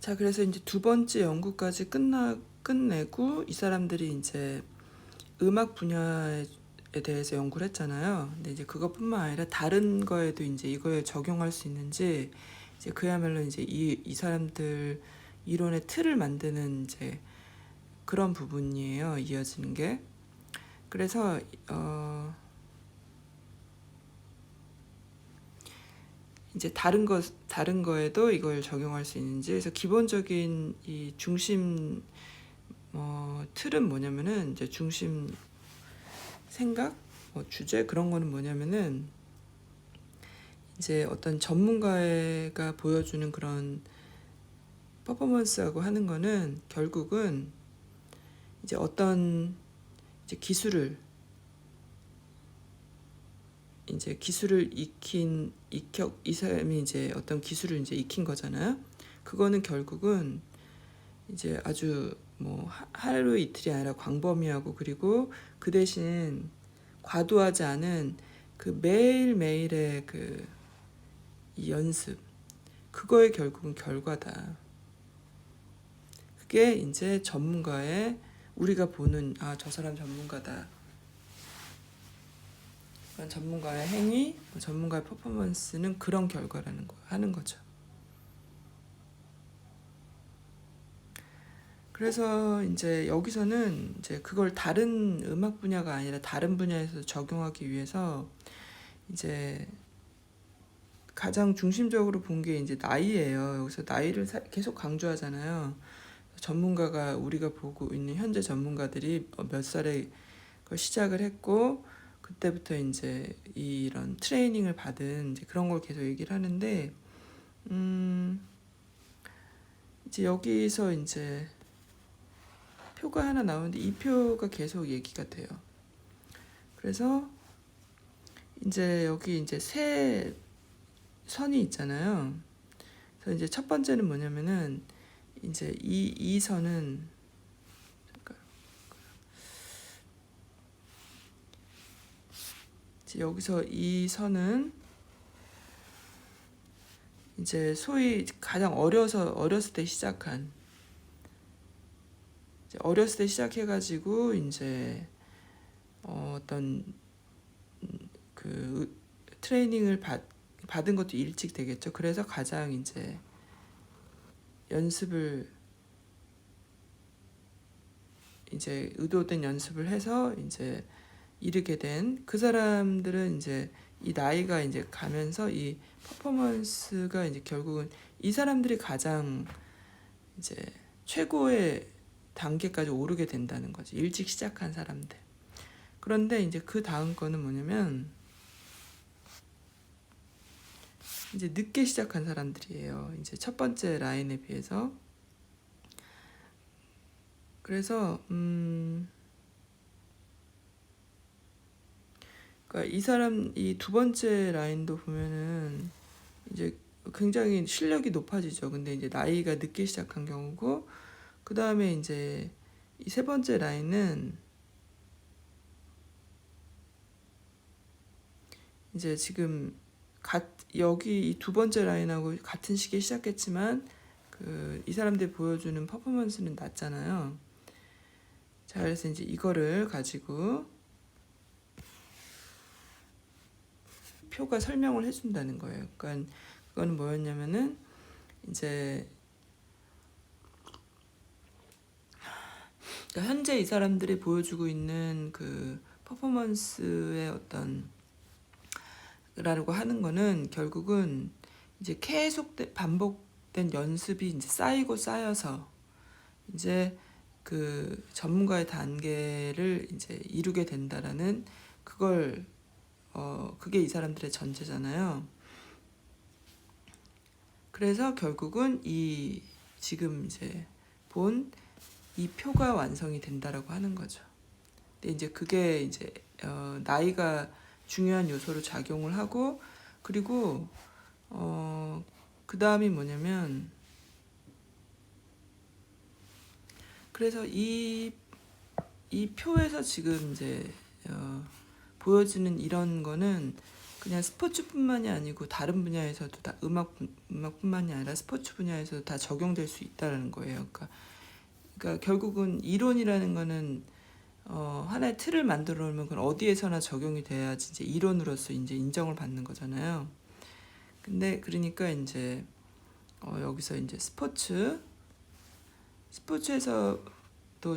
자, 그래서 이제 두 번째 연구까지 끝내고 이 사람들이 이제 음악 분야에 대해서 연구를 했잖아요. 근데 이제 그것뿐만 아니라 다른 거에도 이제 이거에 적용할 수 있는지 이제 그야말로 이제 이 사람들 이론의 틀을 만드는 이제 그런 부분이에요. 이어지는 게. 그래서 이제 다른 거에도 이걸 적용할 수 있는지. 그래서 기본적인 이 중심 틀은 뭐냐면은 이제 중심 생각, 주제 그런 거는 뭐냐면은 이제 어떤 전문가가 보여주는 그런 퍼포먼스하고 하는 거는 결국은 이제 어떤 이제 기술을 이 사람이 이제 어떤 기술을 이제 익힌 거잖아요. 그거는 결국은 이제 아주 뭐 하루 이틀이 아니라 광범위하고, 그리고 그 대신 과도하지 않은 그 매일매일의 그 이 연습, 그거의 결국은 결과다. 그게 이제 전문가의, 우리가 보는 저 사람 전문가다, 그런 전문가의 행위, 전문가의 퍼포먼스는 그런 결과라는 거 하는 거죠. 그래서 이제 여기서는 이제 그걸 다른 음악 분야가 아니라 다른 분야에서 적용하기 위해서 이제 가장 중심적으로 본 게 이제 나이예요. 여기서 나이를 계속 강조하잖아요. 전문가가, 우리가 보고 있는 현재 전문가들이 몇 살에 그걸 시작을 했고 그때부터 이제 이런 트레이닝을 받은 이제 그런 걸 계속 얘기를 하는데, 이제 여기서 이제 표가 하나 나오는데 이 표가 계속 얘기가 돼요. 그래서 이제 여기 이제 세 선이 있잖아요. 그래서 이제 첫 번째는 뭐냐면은 이제 이 선은, 이제 여기서 이 선은 이제 소위 가장 어렸을 때 시작한, 이제 어렸을 때 시작해가지고 이제 어떤 그 트레이닝을 받은 것도 일찍 되겠죠. 그래서 가장 이제 연습을, 이제 의도된 연습을 해서 이제 이르게 된 그 사람들은 이제 이 나이가 이제 가면서 이 퍼포먼스가 이제 결국은 이 사람들이 가장 이제 최고의 단계까지 오르게 된다는 거지. 일찍 시작한 사람들. 그런데 이제 그 다음 거는 뭐냐면 이제 늦게 시작한 사람들이에요. 이제 첫 번째 라인에 비해서. 그래서 그러니까 이 두 번째 라인도 보면은 이제 굉장히 실력이 높아지죠. 근데 이제 나이가 늦게 시작한 경우고, 그 다음에 이제 이 세 번째 라인은 이제 지금 여기 이 두 번째 라인하고 같은 시기에 시작했지만 이 사람들이 보여주는 퍼포먼스는 낮잖아요. 자, 그래서 이제 이거를 가지고 표가 설명을 해준다는 거예요. 그러니까 그거는 뭐였냐면은 이제 그러니까 현재 이 사람들이 보여주고 있는 그 퍼포먼스의 어떤 라고 하는 거는 결국은 이제 계속 반복된 연습이 이제 쌓여서 이제 그 전문가의 단계를 이제 이루게 된다라는, 그게 이 사람들의 전제잖아요. 그래서 결국은 이 지금 이제 본 이 표가 완성이 된다라고 하는 거죠. 근데 이제 그게 이제 나이가 중요한 요소로 작용을 하고, 그리고 그 다음이 뭐냐면, 그래서 이 표에서 지금 이제 보여지는 이런 거는 그냥 스포츠뿐만이 아니고 다른 분야에서도 다 음악뿐만이 아니라 스포츠 분야에서도 다 적용될 수 있다는 거예요. 그러니까 결국은 이론이라는 거는 하나의 틀을 만들어 놓으면 그건 어디에서나 적용이 돼야지 이제 이론으로서 이제 인정을 받는 거잖아요. 근데 그러니까 이제 여기서 이제 스포츠에서도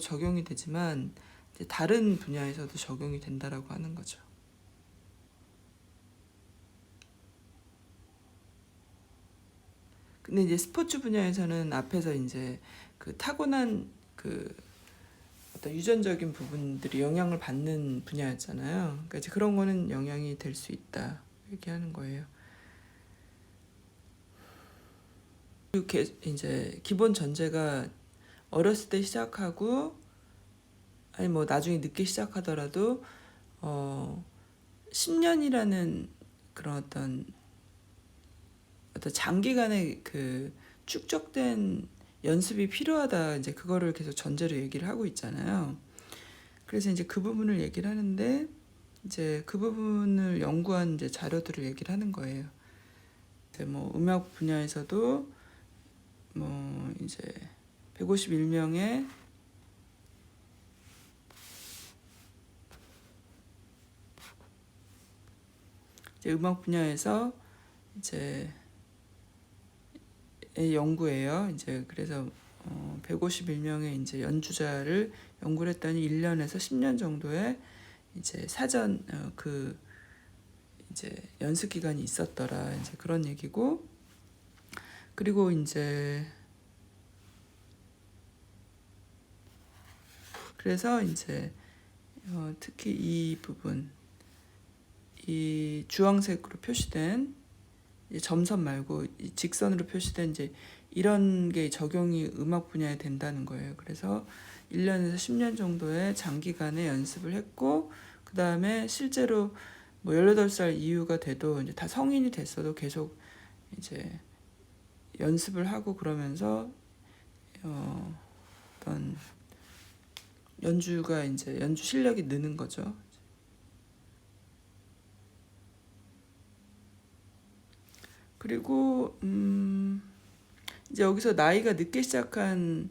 적용이 되지만 이제 다른 분야에서도 적용이 된다라고 하는 거죠. 근데 이제 스포츠 분야에서는 앞에서 이제 그 타고난 그 어떤 유전적인 부분들이 영향을 받는 분야였잖아요. 그러니까 이제 그런 거는 영향이 될 수 있다 얘기하는 거예요. 이제 기본 전제가 어렸을 때 시작하고 아니 뭐 나중에 늦게 시작하더라도 10년이라는 그런 어떤 장기간의 그 축적된 연습이 필요하다. 이제 그거를 계속 전제로 얘기를 하고 있잖아요. 그래서 이제 그 부분을 얘기를 하는데 이제 그 부분을 연구한 이제 자료들을 얘기를 하는 거예요. 뭐 음악 분야에서도 뭐 이제 151명의 이제 음악 분야에서 이제 연구예요. 이제 그래서 151명의 이제 연주자를 연구를 했더니 1년에서 10년 정도의 이제 사전 그 이제 연습 기간이 있었더라. 이제 그런 얘기고 그리고 이제 그래서 이제 특히 이 부분 이 주황색으로 표시된 점선 말고 이 직선으로 표시된 이제 이런 게 적용이 음악 분야에 된다는 거예요. 그래서 1년에서 10년 정도의 장기간의 연습을 했고 그 다음에 실제로 뭐 18살 이후가 돼도 이제 다 성인이 됐어도 계속 이제 연습을 하고 그러면서 어떤 연주가 이제 연주 실력이 느는 거죠. 그리고 이제 여기서 나이가 늦게 시작한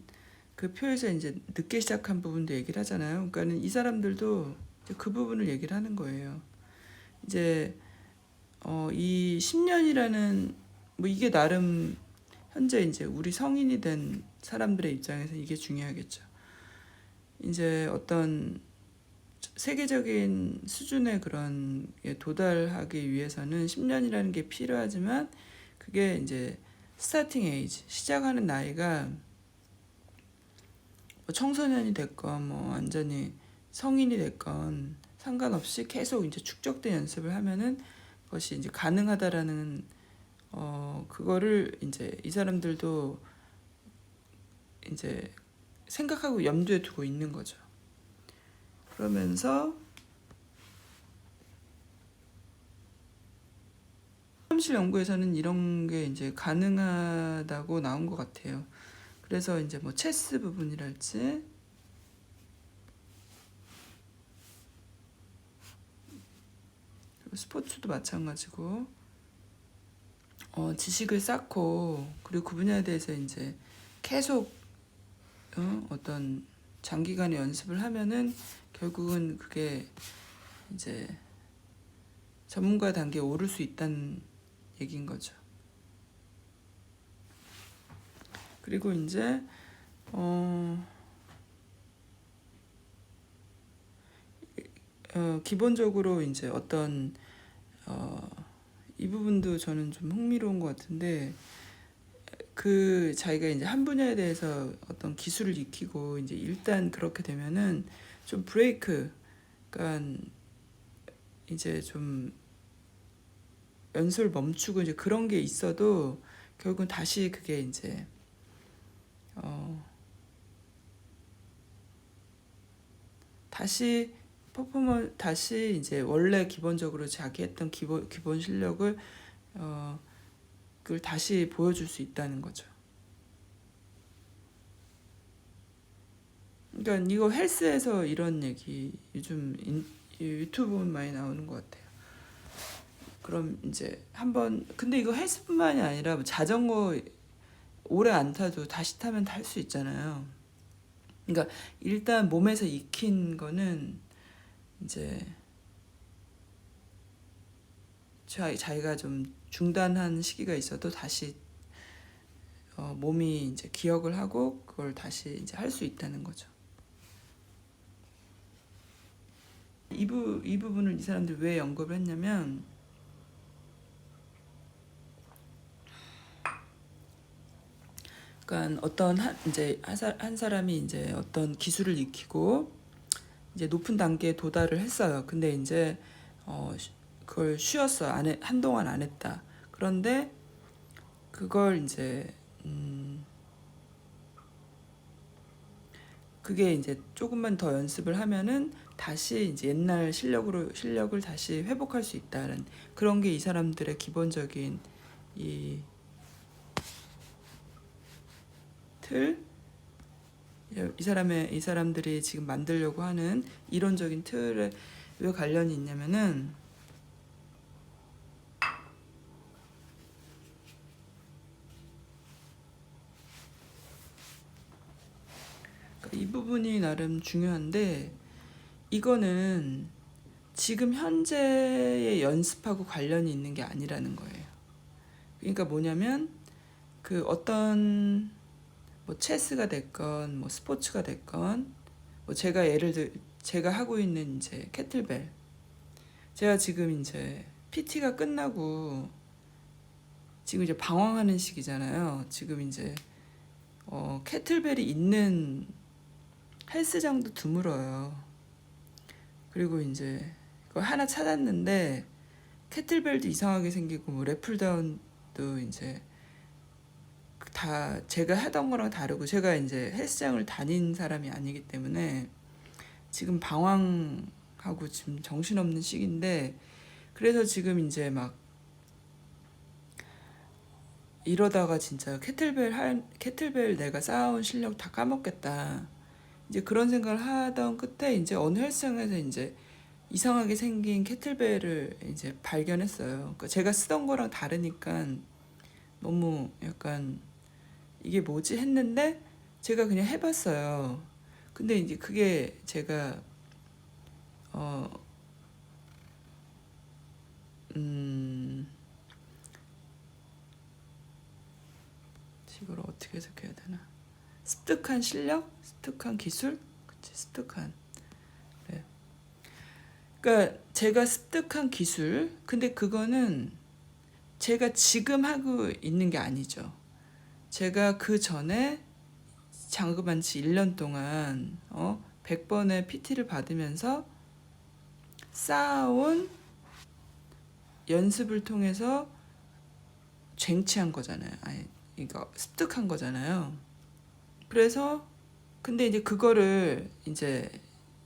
그 표에서 이제 늦게 시작한 부분도 얘기를 하잖아요. 그러니까는 이 사람들도 이제 그 부분을 얘기를 하는 거예요. 이제 이 10년이라는 뭐 이게 나름 현재 이제 우리 성인이 된 사람들의 입장에서 이게 중요하겠죠. 이제 어떤 세계적인 수준의 그런 게 도달하기 위해서는 10년이라는 게 필요하지만 그게 이제 스타팅 에이지 시작하는 나이가 뭐 청소년이 됐건 뭐 완전히 성인이 됐건 상관없이 계속 이제 축적된 연습을 하면은 그것이 이제 가능하다라는 그거를 이제 이 사람들도 이제 생각하고 염두에 두고 있는 거죠. 그러면서 실험실 연구에서는 이런 게 이제 가능하다고 나온 것 같아요. 그래서 이제 뭐 체스 부분이랄지 스포츠도 마찬가지고 지식을 쌓고 그리고 그 분야에 대해서 이제 계속 어떤 장기간의 연습을 하면은 결국은 그게 이제 전문가 단계에 오를 수 있다는 얘기인 거죠. 그리고 이제 기본적으로 이제 어떤 이 부분도 저는 좀 흥미로운 것 같은데 그 자기가 이제 한 분야에 대해서 어떤 기술을 익히고 이제 일단 그렇게 되면은 좀 브레이크, 그러니까 이제 좀 연습을 멈추고 이제 그런 게 있어도 결국은 다시 그게 이제 다시 다시 이제 원래 기본적으로 자기 했던 기본 실력을 그걸 다시 보여줄 수 있다는 거죠. 그러니까 이거 헬스에서 이런 얘기 요즘 유튜브 보면 많이 나오는 것 같아요. 그럼 이제 한번 근데 이거 헬스뿐만이 아니라 뭐 자전거 오래 안 타도 다시 타면 탈 수 있잖아요. 그러니까 일단 몸에서 익힌 거는 이제 자기가 좀 중단한 시기가 있어도 다시 몸이 이제 기억을 하고 그걸 다시 이제 할 수 있다는 거죠. 이 부분을 이 사람들이 왜 언급을 했냐면 그러니까 어떤 한 사람이 이제 어떤 기술을 익히고 이제 높은 단계에 도달을 했어요. 근데 이제 그걸 쉬었어. 한동안 안 했다. 그런데 그걸 이제 그게 이제 조금만 더 연습을 하면은 다시 이제 옛날 실력을 다시 회복할 수 있다는 그런 게 이 사람들의 기본적인 이 틀, 이 사람들이 지금 만들려고 하는 이론적인 틀에 왜 관련이 있냐면은 이 부분이 나름 중요한데 이거는 지금 현재의 연습하고 관련이 있는 게 아니라는 거예요. 그러니까 뭐냐면 그 어떤 뭐 체스가 됐건 뭐 스포츠가 됐건 뭐 제가 하고 있는 이제 캐틀벨 제가 지금 이제 PT가 끝나고 지금 이제 방황하는 시기잖아요. 지금 이제 캐틀벨이 있는 헬스장도 드물어요. 그리고 이제 그거 하나 찾았는데 캐틀벨도 이상하게 생기고 뭐 랩풀다운도 이제 다 제가 하던 거랑 다르고 제가 이제 헬스장을 다닌 사람이 아니기 때문에 지금 방황하고 지금 정신없는 시기인데 그래서 지금 이제 막 이러다가 진짜 캐틀벨 내가 쌓아온 실력 다 까먹겠다. 이제 그런 생각을 하던 끝에 이제 어느 헬스장에서 이제 이상하게 생긴 캐틀벨을 이제 발견했어요. 그러니까 제가 쓰던 거랑 다르니까 너무 약간 이게 뭐지 했는데 제가 그냥 해봤어요. 근데 이제 그게 제가 어, 음, 이걸 어떻게 해석해야 되나? 습득한 실력, 습득한 기술, 그치? 습득한. 네. 그러니까 제가 습득한 기술, 근데 그거는 제가 지금 하고 있는 게 아니죠. 제가 그 전에 장급한지 1년 동안 100번의 PT를 받으면서 쌓아온 연습을 통해서 쟁취한 거잖아요. 아니, 이거 습득한 거잖아요. 그래서 근데 이제 그거를 이제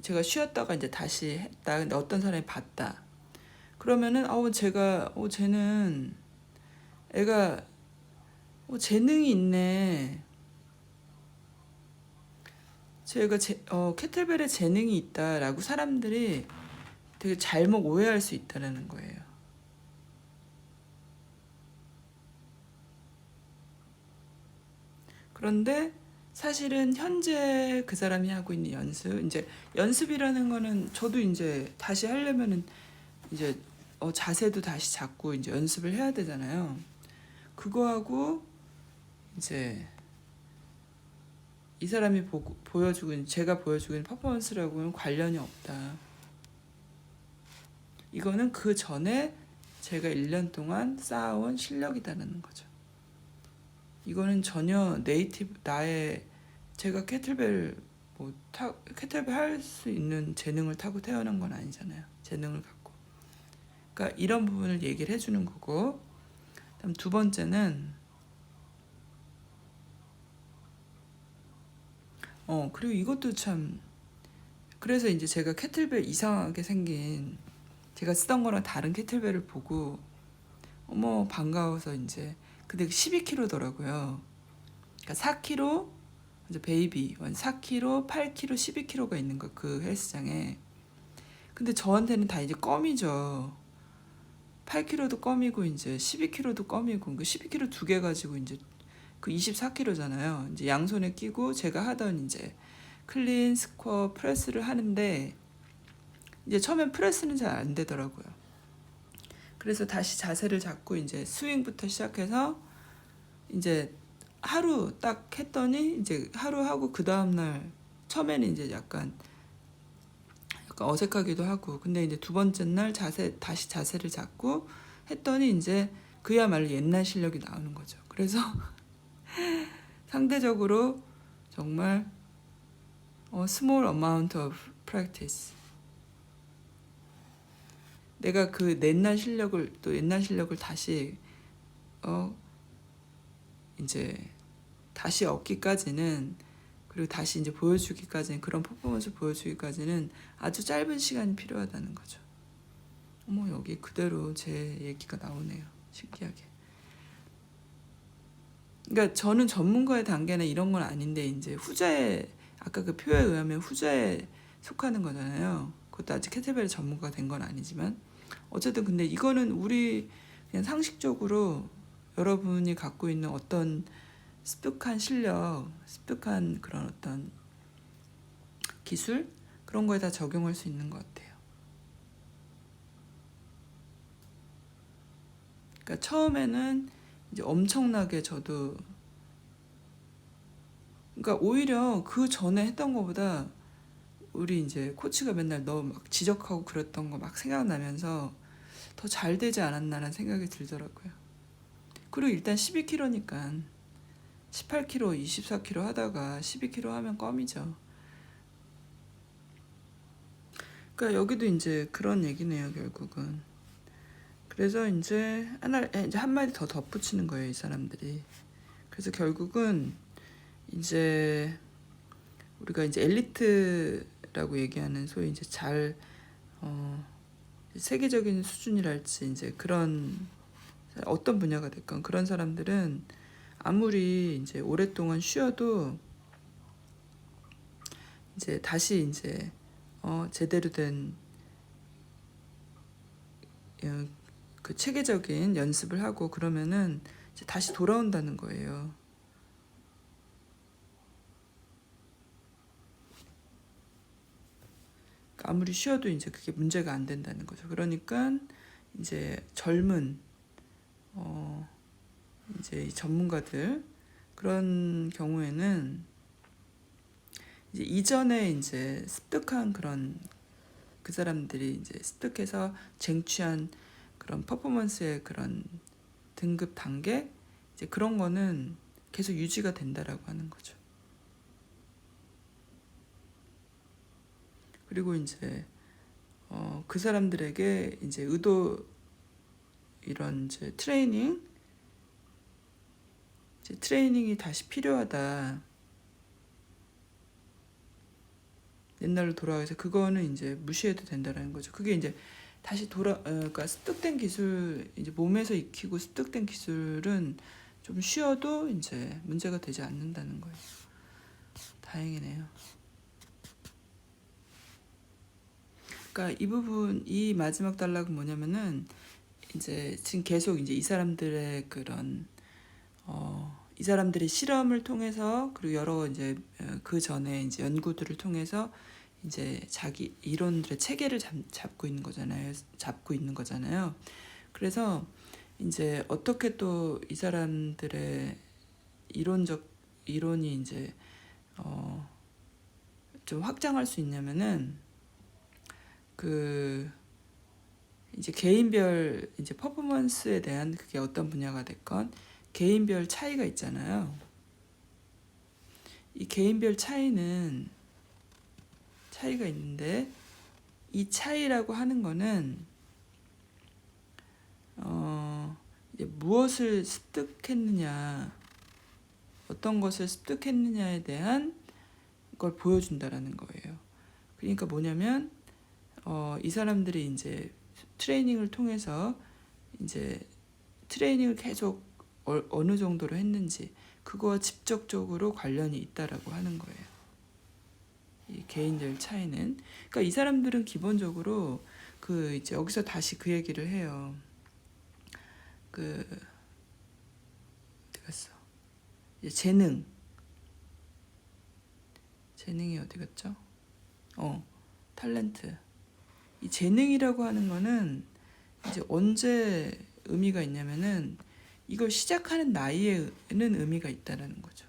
제가 쉬었다가 이제 다시 했다. 근데 어떤 사람이 봤다. 그러면은 쟤는 애가 재능이 있네. 제가 캐틀벨에 재능이 있다라고 사람들이 되게 잘못 오해할 수 있다는 거예요. 그런데 사실은 현재 그 사람이 하고 있는 이제 연습이라는 거는 저도 이제 다시 하려면은 이제 자세도 다시 잡고 이제 연습을 해야 되잖아요. 그거하고 이제 이 사람이 제가 보여주고 있는 퍼포먼스라고는 관련이 없다. 이거는 그 전에 제가 1년 동안 쌓아온 실력이다라는 거죠. 이거는 전혀 제가 캐틀벨 할 수 있는 재능을 타고 태어난 건 아니잖아요. 재능을 갖고. 그러니까 이런 부분을 얘기를 해주는 거고. 그다음 두 번째는 그리고 이것도 참 그래서 이제 제가 캐틀벨 이상하게 생긴 제가 쓰던 거랑 다른 캐틀벨을 보고 어머 반가워서 이제 근데 12kg더라고요. 그러니까 4kg 이제 베이비 4kg, 8kg, 12kg가 있는 거 그 헬스장에. 근데 저한테는 다 이제 껌이죠. 8kg도 껌이고 이제 12kg도 껌이고 그 12kg 두 개 가지고 이제 그 24kg잖아요. 이제 양손에 끼고 제가 하던 이제 클린 스쿼트 프레스를 하는데 이제 처음엔 프레스는 잘 안 되더라고요. 그래서 다시 자세를 잡고 이제 스윙부터 시작해서 이제 하루 딱 했더니 이제 하루 하고 그 다음 날 처음에는 이제 약간 어색하기도 하고 근데 이제 두 번째 날 다시 자세를 잡고 했더니 이제 그야말로 옛날 실력이 나오는 거죠. 그래서 상대적으로 정말 small amount of practice. 내가 그 옛날 실력을 다시 이제 다시 얻기까지는 그리고 다시 이제 보여주기까지는 그런 퍼포먼스 보여주기까지는 아주 짧은 시간이 필요하다는 거죠. 어머 여기 그대로 제 얘기가 나오네요. 신기하게. 그러니까 저는 전문가의 단계나 이런 건 아닌데 이제 후자에 아까 그 표에 의하면 후자에 속하는 거잖아요. 그것도 아직 케틀벨 전문가가 된 건 아니지만 어쨌든 근데 이거는 우리 그냥 상식적으로 여러분이 갖고 있는 어떤 습득한 실력, 습득한 그런 어떤 기술 그런 거에 다 적용할 수 있는 것 같아요. 그러니까 처음에는 이제 엄청나게 저도 그러니까 오히려 그 전에 했던 것보다 우리 이제 코치가 맨날 너 막 지적하고 그랬던 거 막 생각나면서 더 잘 되지 않았나라는 생각이 들더라고요. 그리고 일단 12kg니까 18kg, 24kg 하다가 12kg 하면 껌이죠. 그러니까 여기도 이제 그런 얘기네요, 결국은. 그래서 이제 한마디 더 덧붙이는 거예요, 이 사람들이. 그래서 결국은 이제 우리가 이제 엘리트라고 얘기하는 소위 이제 세계적인 수준이랄지 이제 그런 어떤 분야가 됐건 그런 사람들은 아무리 이제 오랫동안 쉬어도 이제 다시 이제 제대로 된 그 체계적인 연습을 하고 그러면은 이제 다시 돌아온다는 거예요. 아무리 쉬어도 이제 그게 문제가 안 된다는 거죠. 그러니까 이제 젊은 이제 전문가들 그런 경우에는 이제 이전에 이제 습득한 그런 그 사람들이 이제 습득해서 쟁취한 그런 퍼포먼스의 그런 등급 단계 이제 그런 거는 계속 유지가 된다라고 하는 거죠. 그리고 이제 그 사람들에게 이제 이런 이제 트레이닝이 다시 필요하다. 옛날로 돌아가서 그거는 이제 무시해도 된다라는 거죠. 그게 이제 다시 그러니까 습득된 기술 이제 몸에서 익히고 습득된 기술은 좀 쉬어도 이제 문제가 되지 않는다는 거예요. 다행이네요. 그러니까 이 부분 이 마지막 단락은 뭐냐면은 이제 지금 계속 이제 이 사람들의 그런 이 사람들이 실험을 통해서 그리고 여러 이제 그 전에 이제 연구들을 통해서 이제 자기 이론들의 체계를 잡고 있는 거잖아요. 그래서 이제 어떻게 또 이 사람들의 이론이 이제 좀 확장할 수 있냐면은 그 이제 개인별 이제 퍼포먼스에 대한 그게 어떤 분야가 됐건 개인별 차이가 있잖아요. 이 개인별 차이가 있는데 이 차이라고 하는 거는 이제 무엇을 습득했느냐, 어떤 것을 습득했느냐에 대한 걸 보여준다라는 거예요. 그러니까 뭐냐면 이 사람들이 이제 트레이닝을 통해서 이제 트레이닝을 계속 어느 정도로 했는지 그거와 직접적으로 관련이 있다라고 하는 거예요. 이 개인별 차이는 그러니까 이 사람들은 기본적으로 그 이제 여기서 다시 그 얘기를 해요. 그 어디 갔어? 이제 재능이 어디 갔죠? 탤런트. 이 재능이라고 하는 거는 이제 언제 의미가 있냐면은 이걸 시작하는 나이에는 의미가 있다라는 거죠.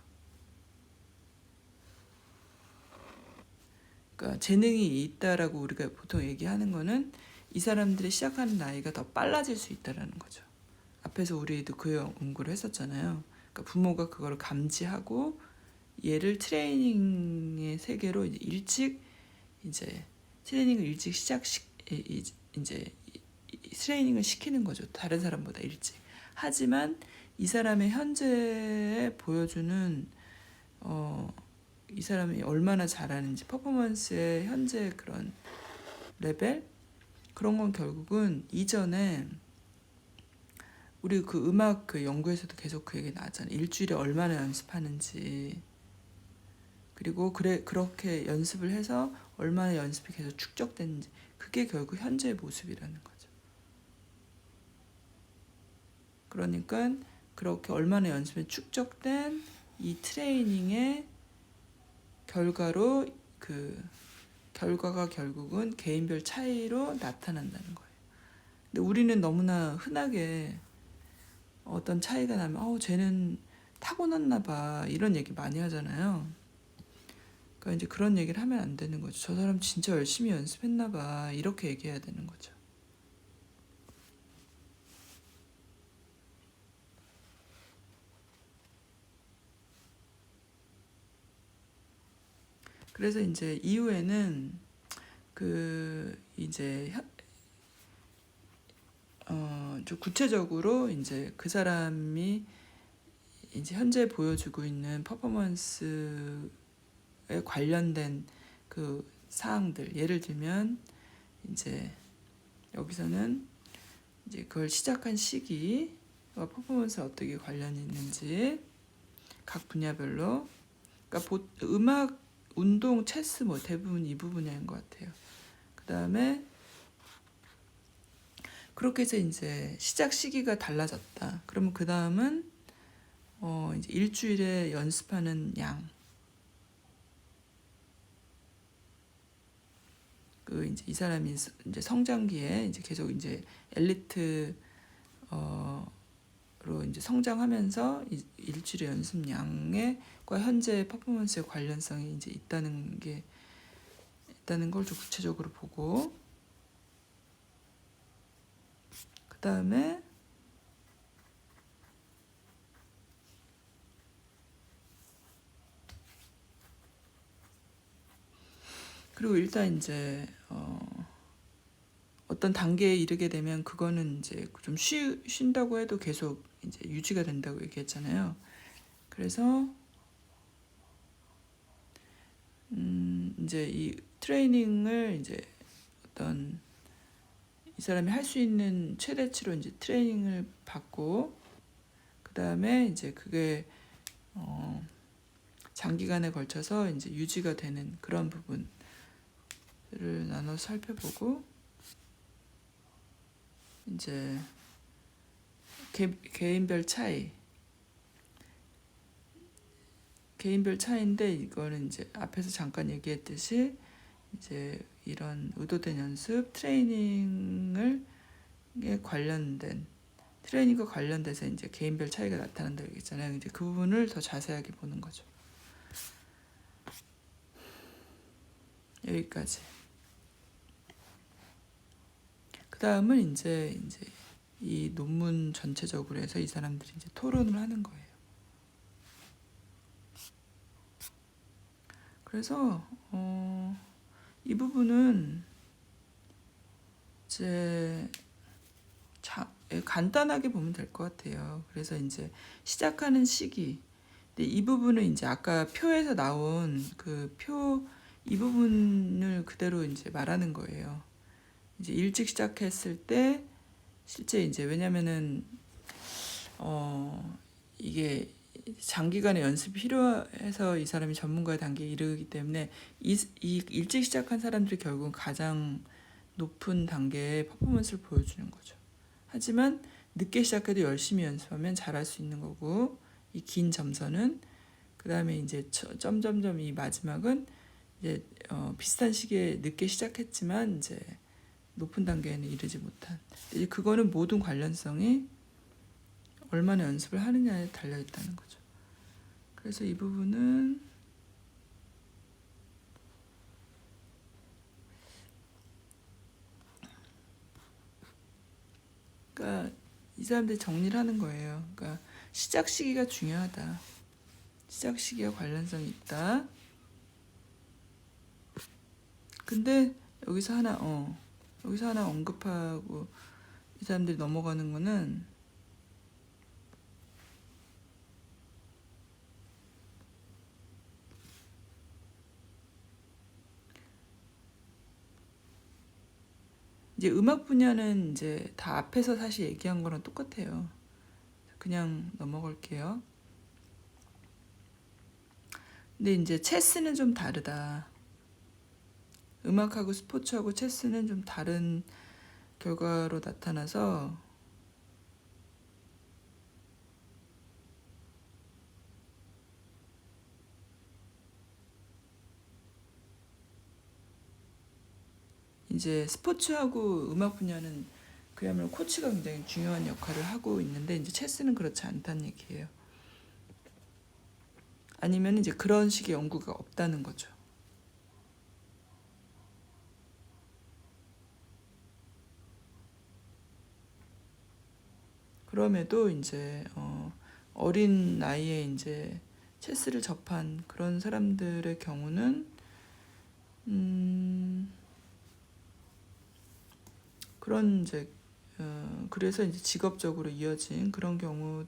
그러니까 재능이 있다라고 우리가 보통 얘기하는 거는 이 사람들이 시작하는 나이가 더 빨라질 수 있다라는 거죠. 앞에서 우리도 그 연구를 했었잖아요. 그러니까 부모가 그걸 감지하고 얘를 트레이닝의 세계로 일찍 이제 트레이닝을 일찍 이제 트레이닝을 시키는 거죠. 다른 사람보다 일찍. 하지만 이 사람의 현재 보여주는 이 사람이 얼마나 잘하는지 퍼포먼스의 현재 그런 레벨 그런 건 결국은 이전에 우리 그 음악 그 연구에서도 계속 그 얘기 나왔잖아요. 일주일에 얼마나 연습하는지 그리고 그렇게 연습을 해서 얼마나 연습이 계속 축적됐는지 그게 결국 현재의 모습이라는 거죠. 그러니까 그렇게 얼마나 연습에 축적된 이 트레이닝의 결과로 그 결과가 결국은 개인별 차이로 나타난다는 거예요. 근데 우리는 너무나 흔하게 어떤 차이가 나면 쟤는 타고났나 봐 이런 얘기 많이 하잖아요. 그러니까 이제 그런 얘기를 하면 안 되는 거죠. 저 사람 진짜 열심히 연습했나 봐 이렇게 얘기해야 되는 거죠. 그래서 이제 이후에는 그 이제 좀 구체적으로 이제 그 사람이 이제 현재 보여주고 있는 퍼포먼스에 관련된 그 사항들 예를 들면 이제 여기서는 이제 그걸 시작한 시기와 퍼포먼스와 어떻게 관련이 있는지 각 분야별로 그러니까 음악, 운동, 체스 뭐 대부분 이 부분인 것 같아요. 그 다음에 그렇게 해서 이제 시작 시기가 달라졌다. 그러면 그 다음은 이제 일주일에 연습하는 양. 그 이제 이 사람이 이제 성장기에 이제 계속 이제 엘리트 로 이제 성장하면서 일주일의 연습량과 현재 퍼포먼스의 관련성이 이제 있다는 걸 좀 구체적으로 보고 그 다음에 그리고 일단 이제 어떤 단계에 이르게 되면 그거는 이제 좀 쉰다고 해도 계속 이제 유지가 된다고 얘기했잖아요. 그래서 이제 이 트레이닝을 이제 어떤 이 사람이 할 수 있는 최대치로 이제 트레이닝을 받고 그 다음에 이제 그게 장기간에 걸쳐서 이제 유지가 되는 그런 부분을 나눠서 살펴보고 이제 개인별 차이인데 이거는 이제 앞에서 잠깐 얘기했듯이 이제 이런 의도된 연습 트레이닝과 관련돼서 이제 개인별 차이가 나타난다고 얘기했잖아요. 이제 그 부분을 더 자세하게 보는 거죠. 여기까지. 그 다음은 이제 이 논문 전체적으로 해서 이 사람들이 이제 토론을 하는 거예요. 그래서 이 부분은 이제 간단하게 보면 될 것 같아요. 그래서 이제 시작하는 시기. 근데 이 부분은 이제 아까 표에서 나온 그 이 부분을 그대로 이제 말하는 거예요. 이제 일찍 시작했을 때 실제 이제 왜냐면은 이게 장기간의 연습이 필요해서 이 사람이 전문가의 단계에 이르기 때문에 이 일찍 시작한 사람들이 결국은 가장 높은 단계의 퍼포먼스를 보여주는 거죠. 하지만 늦게 시작해도 열심히 연습하면 잘할 수 있는 거고, 이 긴 점선은, 그 다음에 이제 점점점 이 마지막은 이제 비슷한 시기에 늦게 시작했지만 이제 높은 단계에는 이르지 못한. 이제 그거는 모든 관련성이 얼마나 연습을 하느냐에 달려 있다는 거죠. 그래서 이 부분은 그러니까 이 사람들이 정리를 하는 거예요. 그러니까 시작 시기가 중요하다. 시작 시기와 관련성이 있다. 근데 여기서 하나 언급하고 이 사람들이 넘어가는 거는 이제 음악 분야는 이제 다 앞에서 사실 얘기한 거랑 똑같아요. 그냥 넘어갈게요. 근데 이제 체스는 좀 다르다. 음악하고 스포츠하고 체스는 좀 다른 결과로 나타나서 이제 스포츠하고 음악 분야는 그야말로 코치가 굉장히 중요한 역할을 하고 있는데 이제 체스는 그렇지 않다는 얘기예요. 아니면 이제 그런 식의 연구가 없다는 거죠. 그럼에도 이제 어린 나이에 이제 체스를 접한 그런 사람들의 경우는 그런 이제 그래서 이제 직업적으로 이어진 그런 경우가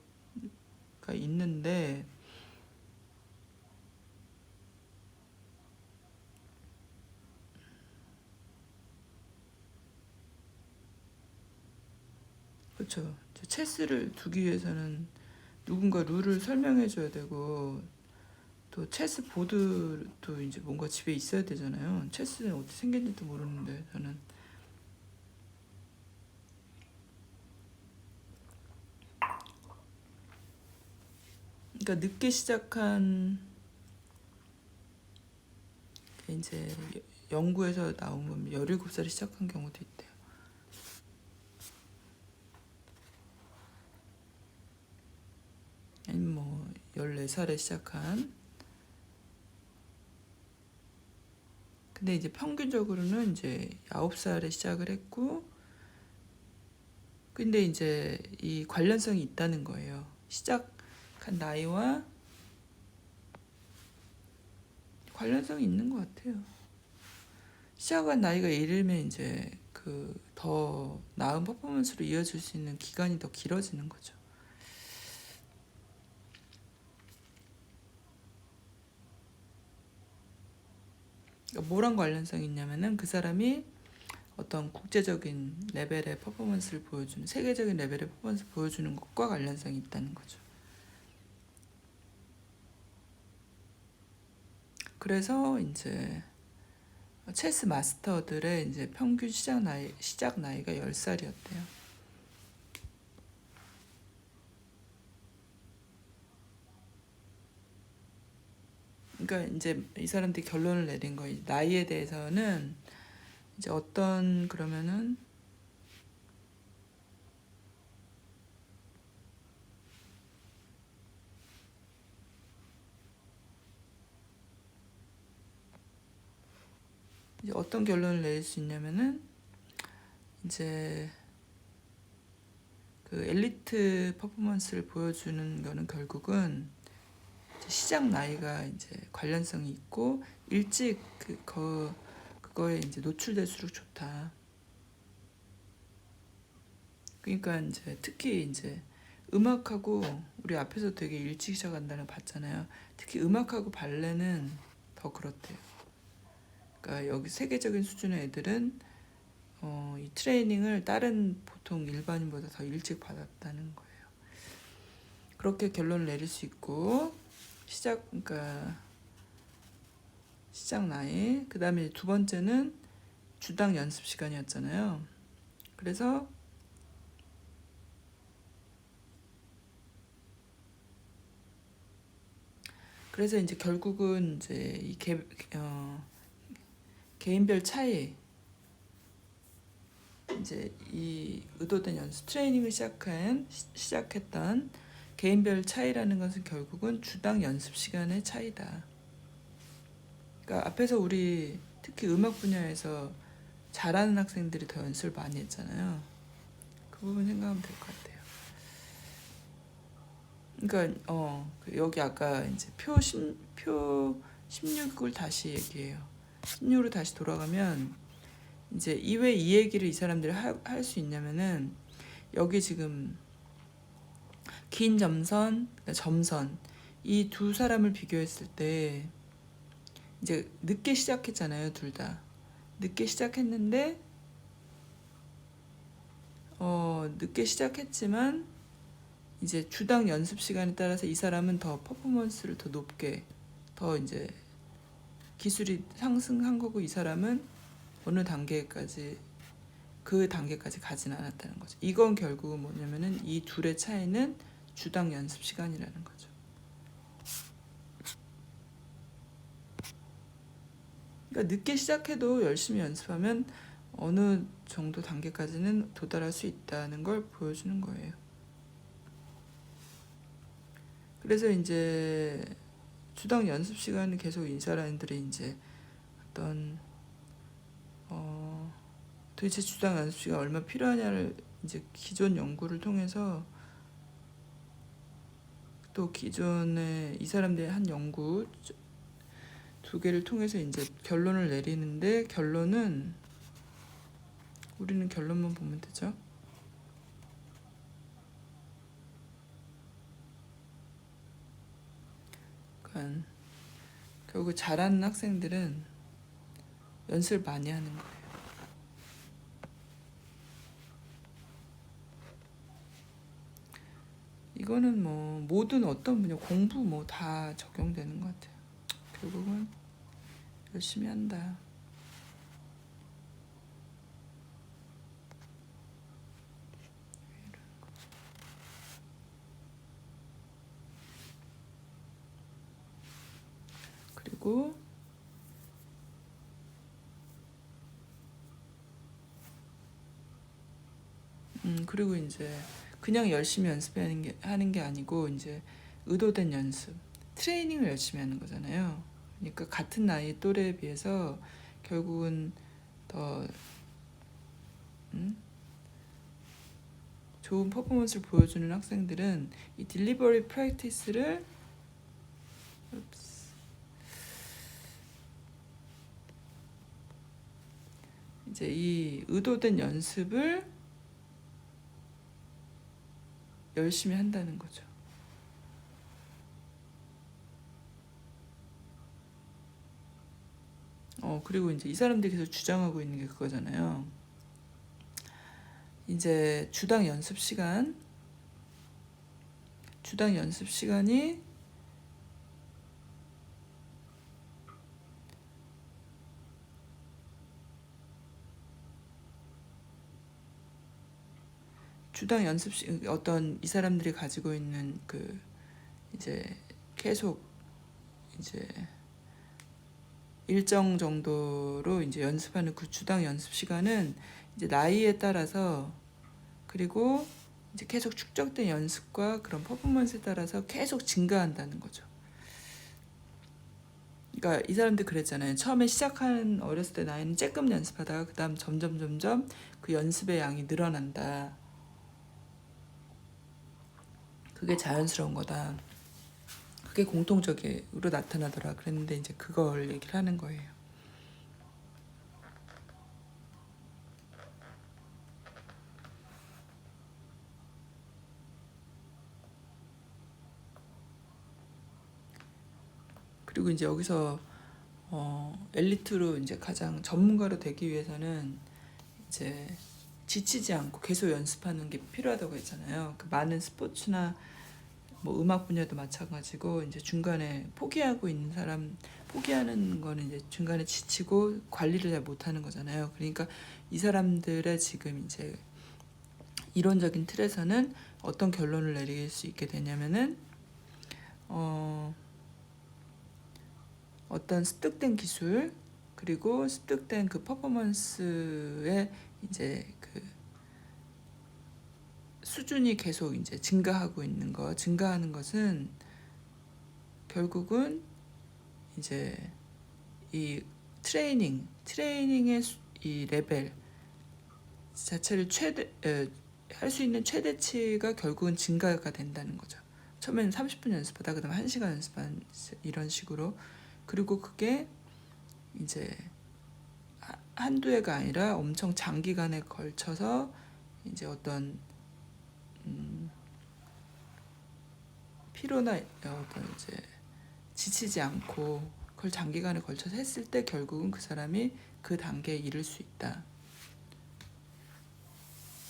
있는데 그렇죠. 체스를 두기 위해서는 누군가 룰을 설명해 줘야 되고 또 체스 보드도 이제 뭔가 집에 있어야 되잖아요. 체스는 어떻게 생겼는지도 모르는데 저는 그러니까 늦게 시작한 이제 연구에서 나온 건 17살에 시작한 경우도 있대요. 아니면 뭐 14살에 시작한. 근데 이제 평균적으로는 이제 9살에 시작을 했고 근데 이제 이 관련성이 있다는 거예요. 시작한 나이와 관련성이 있는 것 같아요. 시작한 나이가 이르면 이제 그 더 나은 퍼포먼스로 이어질 수 있는 기간이 더 길어지는 거죠. 그러니까 뭐랑 관련성이 있냐면은 그 사람이 어떤 국제적인 레벨의 퍼포먼스를 보여주는 세계적인 레벨의 퍼포먼스를 보여주는 것과 관련성이 있다는 거죠. 그래서 이제 체스 마스터들의 이제 평균 시작 나이가 10살이었대요. 그러니까 이제 이 사람들이 결론을 내린 거예요. 나이에 대해서는 이제 어떤 그러면은 이제 어떤 결론을 내릴 수 있냐면은 이제 그 엘리트 퍼포먼스를 보여주는 거는 결국은 시작 나이가 이제 관련성이 있고 일찍 그거에 이제 노출될수록 좋다. 그러니까 이제 특히 이제 음악하고 우리 앞에서 되게 일찍 시작한다는 거 봤잖아요. 특히 음악하고 발레는 더 그렇대요. 그러니까 여기 세계적인 수준의 애들은 이 트레이닝을 다른 보통 일반인보다 더 일찍 받았다는 거예요. 그렇게 결론을 내릴 수 있고 그러니까 시작 나이. 그 다음에 두 번째는 주당 연습 시간이었잖아요. 그래서 그래서 이제 결국은 이제 이 개인별 차이, 이제 이 의도된 연습 트레이닝을 시작했던 개인별 차이라는 것은 결국은 주당 연습 시간의 차이다. 그러니까 앞에서 우리 특히 음악 분야에서 잘하는 학생들이 더 연습을 많이 했잖아요. 그 부분 생각하면 될 것 같아요. 그러니까 여기 아까 이제 표 16을 다시 얘기해요. 16으로 다시 돌아가면 이제 왜 이 얘기를 이 사람들이 할 수 있냐면은 여기 지금 긴 점선, 점선 이 두 사람을 비교했을 때 이제 늦게 시작했잖아요, 둘 다. 늦게 시작했는데 늦게 시작했지만 이제 주당 연습 시간에 따라서 이 사람은 더 퍼포먼스를 더 높게 더 이제 기술이 상승한 거고 이 사람은 어느 단계까지 그 단계까지 가진 않았다는 거죠. 이건 결국은 뭐냐면은 이 둘의 차이는 주당 연습 시간이라는 거죠. 그러니까 늦게 시작해도 열심히 연습하면 어느 정도 단계까지는 도달할 수 있다는 걸 보여주는 거예요. 그래서 이제 주당 연습 시간은 계속 이 사람들이 이제 어떤 도대체 주당 연습 시간 얼마 필요하냐를 이제 기존 연구를 통해서 또 기존에 이 사람들이 한 연구 두 개를 통해서 이제 결론을 내리는데 결론은 우리는 결론만 보면 되죠. 그러니까 결국 잘하는 학생들은 연습을 많이 하는 거예요. 이거는 뭐 모든 어떤 분야 공부 뭐 다 적용되는 것 같아요. 결국은 열심히 한다. 그리고 그리고 이제 그냥 열심히 하는 게 아니고 이제 의도된 연습, 트레이닝을 열심히 하는 거잖아요. 그러니까 같은 나이 또래에 비해서 결국은 더 좋은 퍼포먼스를 보여주는 학생들은 이 딜리버리 프랙티스를 이제 이 의도된 연습을 열심히 한다는 거죠. 그리고 이제 이 사람들이 계속 주장하고 있는 게 그거잖아요. 이제 주당 연습 시간이 주당 연습 시간이 어떤 이 사람들이 가지고 있는 그 이제 계속 이제 일정 정도로 이제 연습하는 그 주당 연습 시간은 이제 나이에 따라서 그리고 이제 계속 축적된 연습과 그런 퍼포먼스에 따라서 계속 증가한다는 거죠. 그러니까 이 사람들 그랬잖아요. 처음에 시작한 어렸을 때 나이는 쬐끔 연습하다가 그다음 점점 그 연습의 양이 늘어난다. 그게 자연스러운 거다. 그게 공통적으로 나타나더라. 그랬는데 이제 그걸 얘기를 하는 거예요. 그리고 이제 여기서 엘리트로 이제 가장 전문가로 되기 위해서는 이제 지치지 않고 계속 연습하는 게 필요하다고 했잖아요. 그 많은 스포츠나 뭐 음악 분야도 마찬가지고 이제 중간에 포기하는 거는 이제 중간에 지치고 관리를 잘 못하는 거잖아요. 그러니까 이 사람들의 지금 이제 이론적인 틀에서는 어떤 결론을 내릴 수 있게 되냐면은 어떤 습득된 기술 그리고 습득된 그 퍼포먼스의 이제 그 수준이 계속 이제 증가하고 있는 거, 증가하는 것은 결국은 이제 이 트레이닝의 이 레벨 자체를 할 수 있는 최대치가 결국은 증가가 된다는 거죠. 처음에는 30분 연습하다 그다음에 1시간 연습한 이런 식으로. 그리고 그게 이제 한두 해가 아니라 엄청 장기간에 걸쳐서 이제 어떤 피로나 어떤 이제 지치지 않고 그걸 장기간에 걸쳐서 했을 때 결국은 그 사람이 그 단계에 이를 수 있다.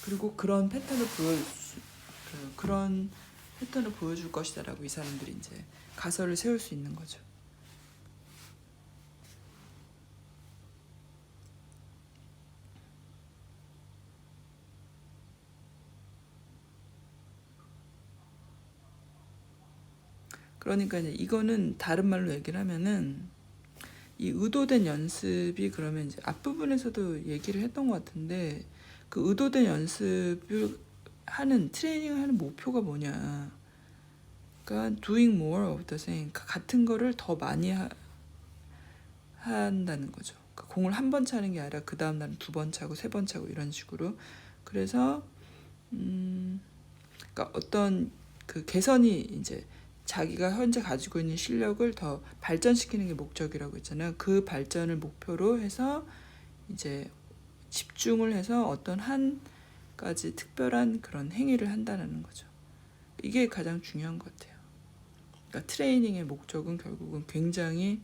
그리고 그런 패턴을 보여줄 것이다라고 이 사람들이 이제 가설을 세울 수 있는 거죠. 그러니까 이제 이거는 다른 말로 얘기를 하면은 이 의도된 연습이 그러면 이제 앞부분에서도 얘기를 했던 것 같은데 그 의도된 연습을 하는 트레이닝을 하는 목표가 뭐냐? 그러니까 doing more of the same, 같은 거를 더 많이 한다는 거죠. 그러니까 공을 한 번 차는 게 아니라 그 다음 날은 2번 차고 3번 차고 이런 식으로. 그래서 그러니까 어떤 그 개선이 이제 자기가 현재 가지고 있는 실력을 더 발전시키는 게 목적이라고 했잖아요. 그 발전을 목표로 해서 이제 집중을 해서 어떤 한 가지 특별한 그런 행위를 한다는 거죠. 이게 가장 중요한 것 같아요. 그러니까 트레이닝의 목적은 결국은 굉장히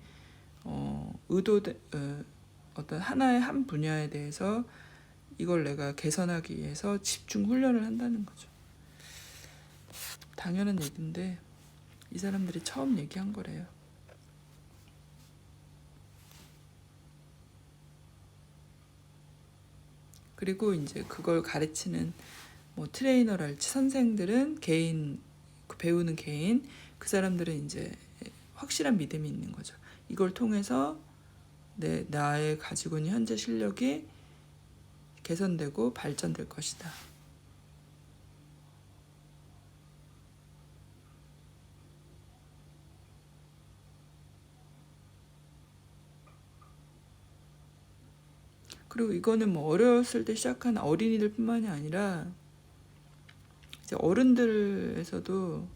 어떤 하나의 한 분야에 대해서 이걸 내가 개선하기 위해서 집중 훈련을 한다는 거죠. 당연한 얘기인데 이 사람들이 처음 얘기한 거래요. 그리고 이제 그걸 가르치는 뭐 트레이너랄지 선생들은 개인 배우는 개인 그 사람들은 이제 확실한 믿음이 있는 거죠. 이걸 통해서 나의 가지고 있는 현재 실력이 개선되고 발전될 것이다. 그리고 이거는 뭐 어렸을 때 시작한 어린이들뿐만이 아니라 이제 어른들에서도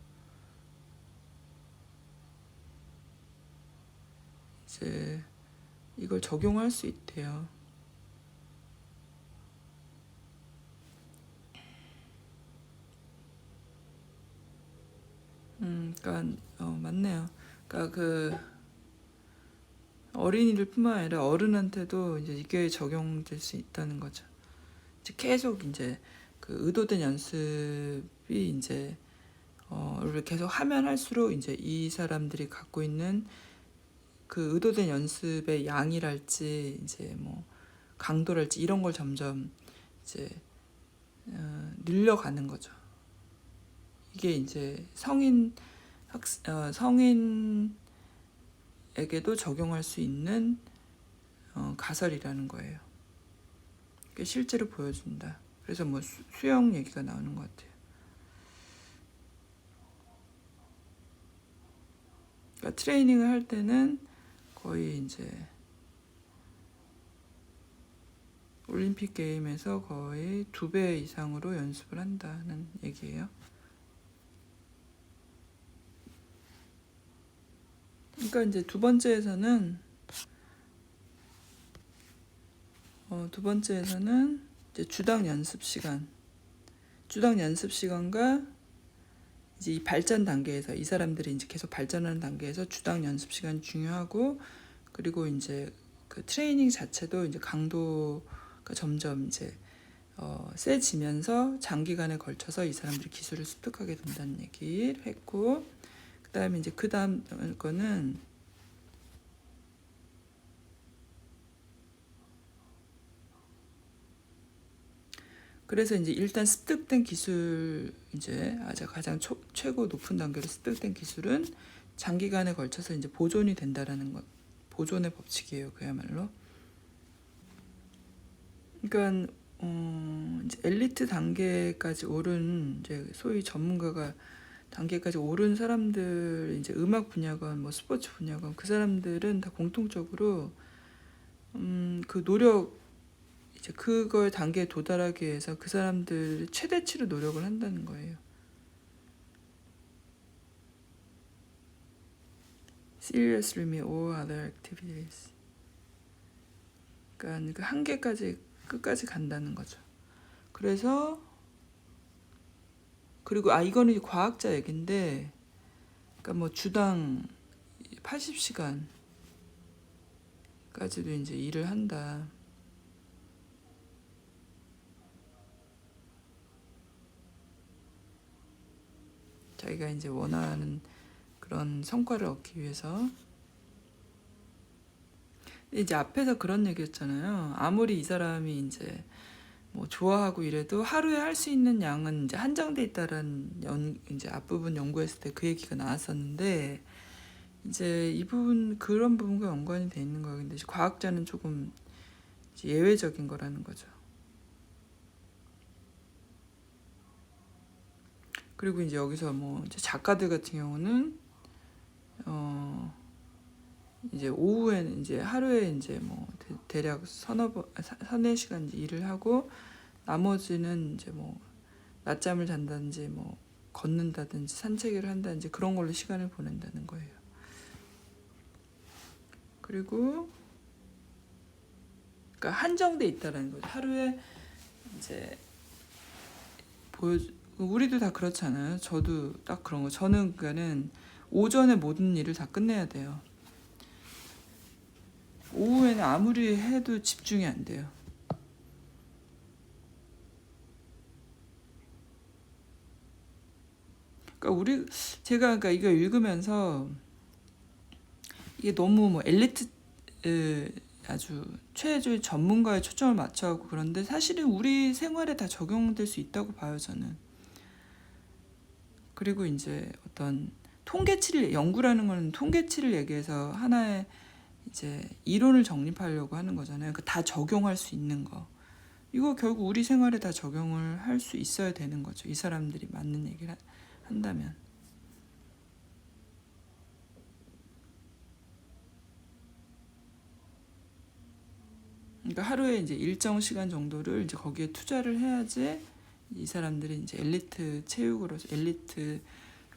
이제 이걸 적용할 수 있대요. 그러니까 맞네요. 그러니까 그 어린이들뿐만 아니라 어른한테도 이제 이게 적용될 수 있다는 거죠. 이제 계속 이제 그 의도된 연습이 이제 를 계속 하면 할수록 이제 이 사람들이 갖고 있는 그 의도된 연습의 양이랄지 이제 뭐 강도랄지 이런 걸 점점 이제 늘려가는 거죠. 이게 이제 성인에게도 적용할 수 있는 가설이라는 거예요. 그게 실제로 보여준다. 그래서 뭐 수영 얘기가 나오는 것 같아요. 그러니까 트레이닝을 할 때는 거의 이제 올림픽 게임에서 거의 2배 이상으로 연습을 한다는 얘기예요. 그러니까 이제 두 번째에서는 이제 주당 연습 시간과 이제 이 발전 단계에서 이 사람들이 이제 계속 발전하는 단계에서 주당 연습 시간이 중요하고 그리고 이제 그 트레이닝 자체도 이제 강도가 점점 이제 세지면서 장기간에 걸쳐서 이 사람들이 기술을 습득하게 된다는 얘기를 했고 그다음에 이제 그 다음 거는 그래서 이제 일단 습득된 기술 이제 가장 최고 높은 단계로 습득된 기술은 장기간에 걸쳐서 이제 보존이 된다라는 것 보존의 법칙이에요, 그야말로. 그러니까 이제 엘리트 단계까지 오른 이제 소위 전문가가 단계까지 오른 사람들, 이제 음악 분야건 뭐 스포츠 분야건 그 사람들은 다 공통적으로 그 노력, 이제 그걸 단계에 도달하기 위해서 그 사람들 최대치로 노력을 한다는 거예요. Seriously me all other activities. 그러니까 그 한계까지 끝까지 간다는 거죠. 그래서 그리고 이거는 과학자 얘긴데, 그러니까 뭐 주당 80시간까지도 이제 일을 한다. 자기가 이제 원하는 그런 성과를 얻기 위해서. 이제 앞에서 그런 얘기했잖아요. 아무리 이 사람이 이제 뭐 좋아하고 이래도 하루에 할 수 있는 양은 이제 한정돼 있다라는 이제 앞부분 연구했을 때 그 얘기가 나왔었는데, 이제 이 부분, 그런 부분과 연관이 돼 있는 거예요. 근데 과학자는 조금 이제 예외적인 거라는 거죠. 그리고 이제 여기서 뭐 이제 작가들 같은 경우는 이제 오후에는 이제 하루에 이제 뭐 대략 서너 시간 일을 하고, 나머지는 이제 뭐 낮잠을 잔다든지 뭐 걷는다든지 산책을 한다든지 그런 걸로 시간을 보낸다는 거예요. 그리고 그러니까 한정돼 있다라는 거죠. 하루에 이제 우리도 다 그렇잖아요. 저도 딱 그런 거. 저는 그러니까는 오전에 모든 일을 다 끝내야 돼요. 오후에는 아무리 해도 집중이 안 돼요. 그러니까 제가 그러니까 이거 읽으면서 이게 너무 뭐 엘리트, 아주 최고의 전문가에 초점을 맞춰갖고, 그런데 사실은 우리 생활에 다 적용될 수 있다고 봐요, 저는. 그리고 이제 어떤 연구라는 거는 통계치를 얘기해서 하나의 이제 이론을 정립하려고 하는 거잖아요. 다 적용할 수 있는 거. 이거 결국 우리 생활에 다 적용을 할 수 있어야 되는 거죠. 이 사람들이 맞는 얘기를 한다면. 그러니까 하루에 이제 일정 시간 정도를 이제 거기에 투자를 해야지 이 사람들이 이제 엘리트로서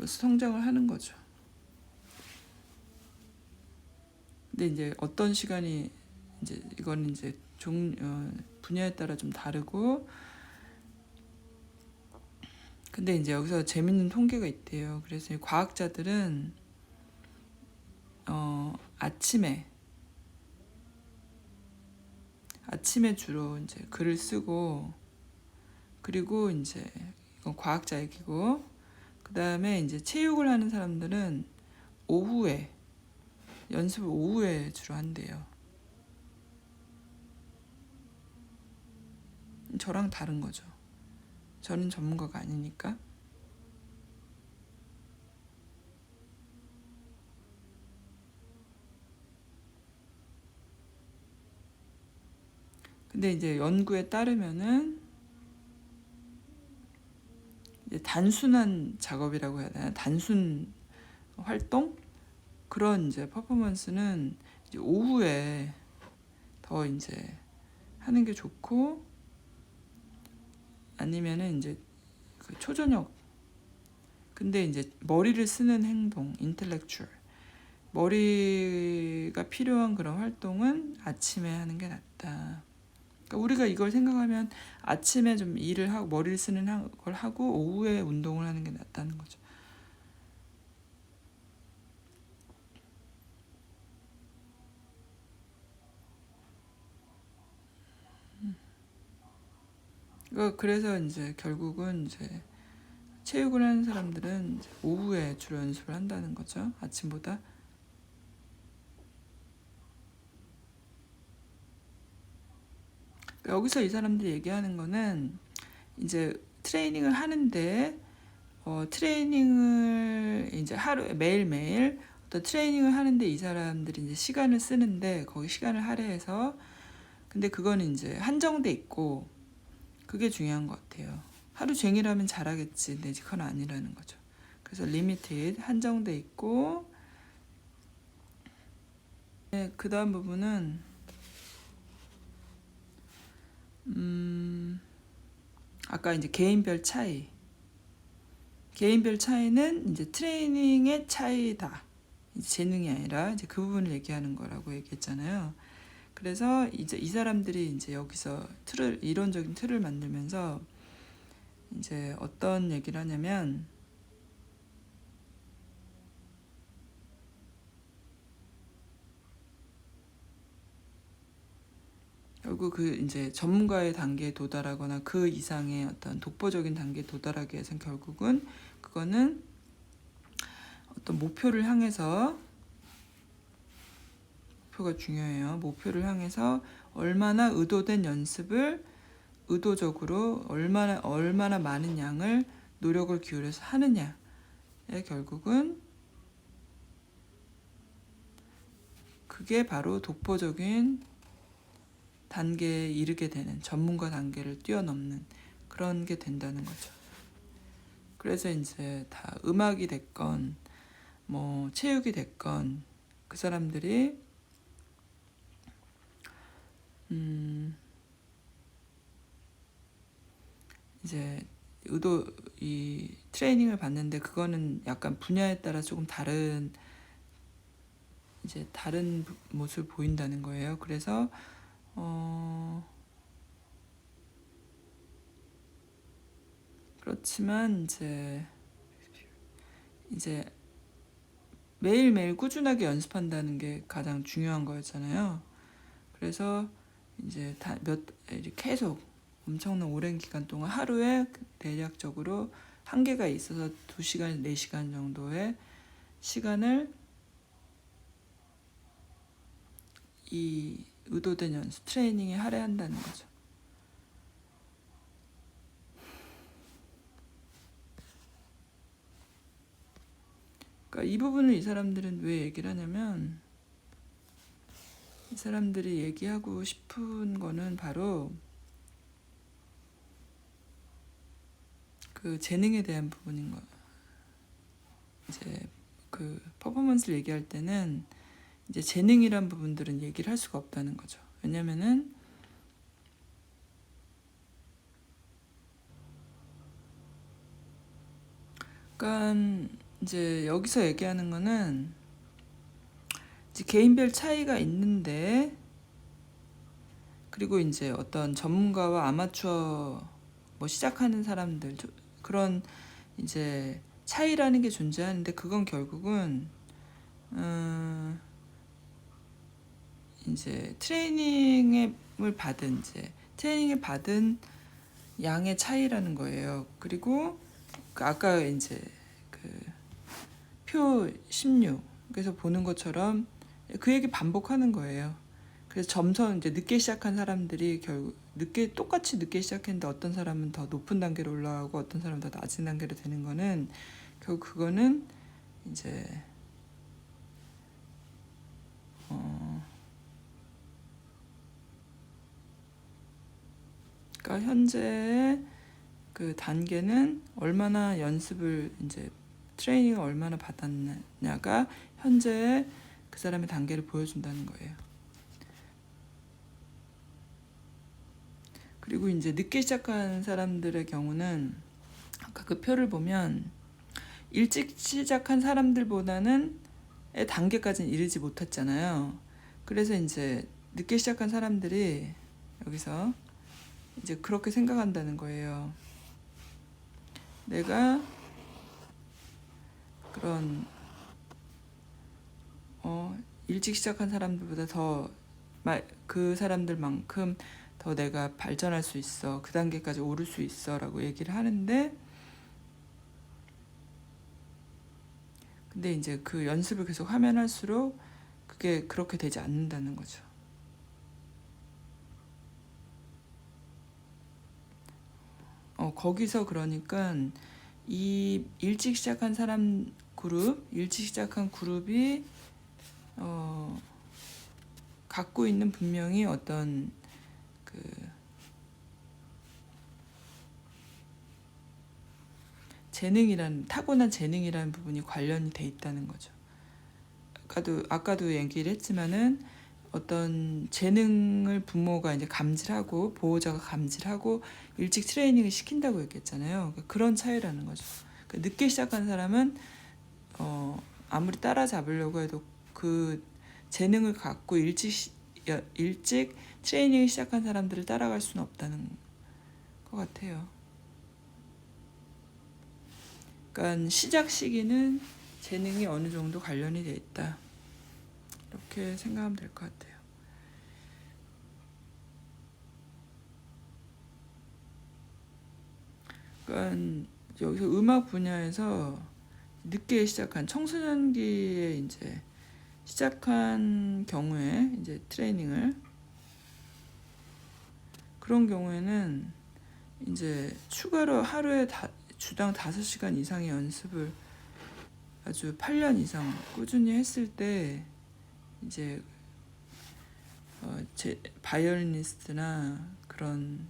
성장을 하는 거죠. 근데 이제 어떤 시간이 이제 이건 이제 분야에 따라 좀 다르고, 근데 이제 여기서 재밌는 통계가 있대요. 그래서 과학자들은 아침에 주로 이제 글을 쓰고, 그리고 이제 이건 과학자 얘기고, 그 다음에 이제 체육을 하는 사람들은 연습을 오후에 주로 한대요. 저랑 다른 거죠. 저는 전문가가 아니니까. 근데 이제 연구에 따르면은 이제 단순한 작업이라고 해야 되나? 단순 활동? 그런 이제 퍼포먼스는 이제 오후에 더 이제 하는 게 좋고, 아니면은 이제 그 초저녁. 근데 이제 머리를 쓰는 행동, 인텔렉추얼. 머리가 필요한 그런 활동은 아침에 하는 게 낫다. 그러니까 우리가 이걸 생각하면 아침에 좀 일을 하고 머리를 쓰는 걸 하고 오후에 운동을 하는 게 낫다는 거죠. 그래서 이제 결국은 이제 체육을 하는 사람들은 이제 오후에 주로 연습을 한다는 거죠. 아침보다. 여기서 이 사람들이 얘기하는 거는 이제 트레이닝을 하는데 트레이닝을 이제 매일매일 어떤 트레이닝을 하는데 이 사람들이 이제 시간을 쓰는데 거기 시간을 할애해서, 근데 그거는 이제 한정돼 있고 그게 중요한 것 같아요. 하루 종일 하면 잘하겠지. 근데 그건 아니라는 거죠. 그래서 리미티드, 한정돼 있고, 네, 그 다음 부분은 아까 이제 개인별 차이. 개인별 차이는 이제 트레이닝의 차이다. 이제 재능이 아니라 이제 그 부분을 얘기하는 거라고 얘기했잖아요. 그래서 이제 이 사람들이 이제 여기서 이론적인 틀을 만들면서 이제 어떤 얘기를 하냐면, 결국 그 이제 전문가의 단계에 도달하거나 그 이상의 어떤 독보적인 단계에 도달하기 위해서는 결국은 그거는 어떤 목표를 향해서, 목표가 중요해요. 목표를 향해서 얼마나 의도된 연습을 의도적으로 얼마나 많은 양을 노력을 기울여서 하느냐에 결국은 그게 바로 독보적인 단계에 이르게 되는, 전문가 단계를 뛰어넘는 그런 게 된다는 거죠. 그래서 이제 다 음악이 됐건 뭐 체육이 됐건 그 사람들이 이제 이 트레이닝을 받는데 그거는 약간 분야에 따라 조금 다른 모습을 보인다는 거예요. 그래서 그렇지만 이제 매일매일 꾸준하게 연습한다는 게 가장 중요한 거였잖아요. 그래서 이제 계속 엄청난 오랜 기간 동안 하루에 대략적으로 한계가 있어서 2시간, 4시간 정도의 시간을 이 의도된 연습, 트레이닝에 할애한다는 거죠. 그러니까 이 부분을 이 사람들은 왜 얘기를 하냐면, 이 사람들이 얘기하고 싶은 거는 바로 그 재능에 대한 부분인 거예요. 이제 그 퍼포먼스를 얘기할 때는 이제 재능이란 부분들은 얘기를 할 수가 없다는 거죠. 왜냐면은 그러니까 이제 여기서 얘기하는 거는 이제 개인별 차이가 있는데, 그리고 이제 어떤 전문가와 아마추어 뭐 시작하는 사람들, 그런 이제 차이라는 게 존재하는데, 그건 결국은 이제 트레이닝을 받은 양의 차이라는 거예요. 그리고 아까 이제 표 16에서 보는 것처럼 그 얘기 반복하는 거예요. 그래서 점선 이제 늦게 시작한 사람들이 결국 똑같이 늦게 시작했는데 어떤 사람은 더 높은 단계로 올라가고 어떤 사람은 더 낮은 단계로 되는 거는 결국 그거는 이제 그러니까 현재의 그 단계는 얼마나 연습을 이제 트레이닝을 얼마나 받았냐가 현재의 그 사람의 단계를 보여준다는 거예요. 그리고 이제 늦게 시작한 사람들의 경우는 아까 그 표를 보면 일찍 시작한 사람들보다는 단계까지는 이르지 못했잖아요. 그래서 이제 늦게 시작한 사람들이 여기서 이제 그렇게 생각한다는 거예요. 내가 그런 일찍 시작한 사람들보다 더 그 사람들만큼 더 내가 발전할 수 있어, 그 단계까지 오를 수 있어 라고 얘기를 하는데, 근데 이제 그 연습을 계속 하면 할수록 그게 그렇게 되지 않는다는 거죠. 거기서 그러니까 이 일찍 시작한 사람 그룹, 일찍 시작한 그룹이 갖고 있는 분명히 어떤 그 타고난 재능이라는 부분이 관련이 돼 있다는 거죠. 아까도 얘기를 했지만은 어떤 재능을 부모가 이제 감지하고 보호자가 감지하고 일찍 트레이닝을 시킨다고 얘기했잖아요. 그러니까 그런 차이라는 거죠. 그러니까 늦게 시작한 사람은 아무리 따라잡으려고 해도 그 재능을 갖고 일찍 트레이닝을 시작한 사람들을 따라갈 수는 없다는 것 같아요. 그러니까 시작 시기는 재능이 어느 정도 관련이 돼 있다. 이렇게 생각하면 될 것 같아요. 그러니까 여기서 음악 분야에서 늦게 시작한 청소년기에 이제 시작한 경우에 이제 트레이닝을 그런 경우에는 이제 추가로 하루에 주당 5시간 이상의 연습을 아주 8년 이상 꾸준히 했을 때 이제 바이올리니스트나 그런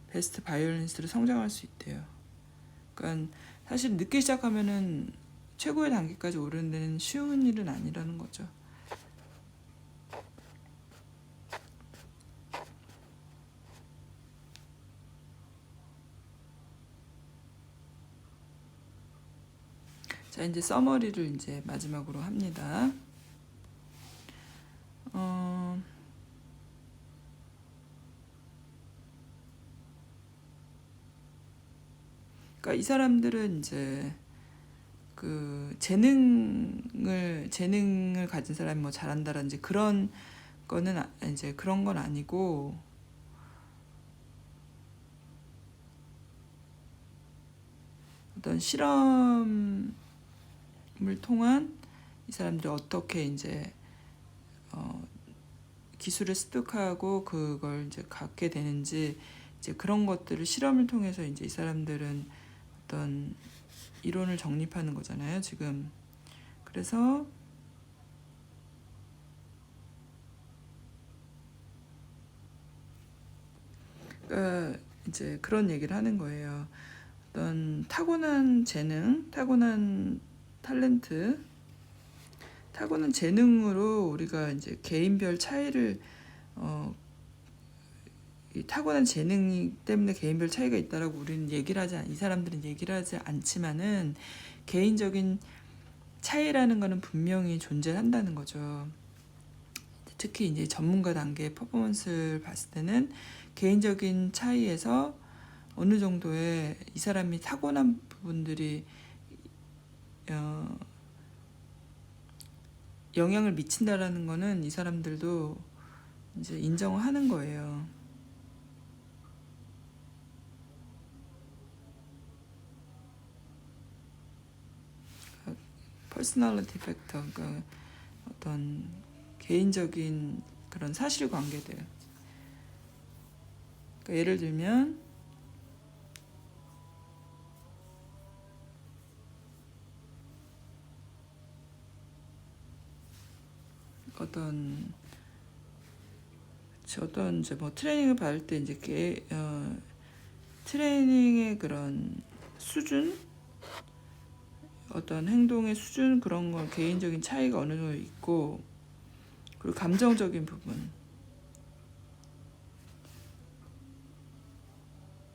베스트 바이올리니스트로 성장할 수 있대요. 그러니까 사실 늦게 시작하면은 최고의 단계까지 오르는 데는 쉬운 일은 아니라는 거죠. 자, 이제 서머리를 이제 마지막으로 합니다. 그러니까 이 사람들은 이제 그 재능을 가진 사람이 뭐 잘한다든지 그런 거는 이제 그런 건 아니고 어떤 실험을 통한 이 사람들이 어떻게 이제 기술을 습득하고 그걸 이제 갖게 되는지 이제 그런 것들을 실험을 통해서 이제 이 사람들은 어떤 이론을 정립하는 거잖아요, 지금. 그래서 이제 그런 얘기를 하는 거예요. 어떤 타고난 재능, 타고난 탤런트, 타고난 재능으로 우리가 이제 개인별 차이를 이 타고난 재능 때문에 개인별 차이가 있다라고 우리는 이 사람들은 얘기를 하지 않지만은 개인적인 차이라는 거는 분명히 존재한다는 거죠. 특히 이제 전문가 단계의 퍼포먼스를 봤을 때는 개인적인 차이에서 어느 정도의 이 사람이 타고난 부분들이 영향을 미친다라는 거는 이 사람들도 이제 인정을 하는 거예요. 퍼스널리티 팩터, 그러니까 어떤 개인적인 그런 사실관계들. 그러니까 예를 들면 어떤 이제 뭐 트레이닝을 받을 때 이제 트레이닝의 그런 수준, 어떤 행동의 수준 그런 건 개인적인 차이가 어느 정도 있고, 그리고 감정적인 부분.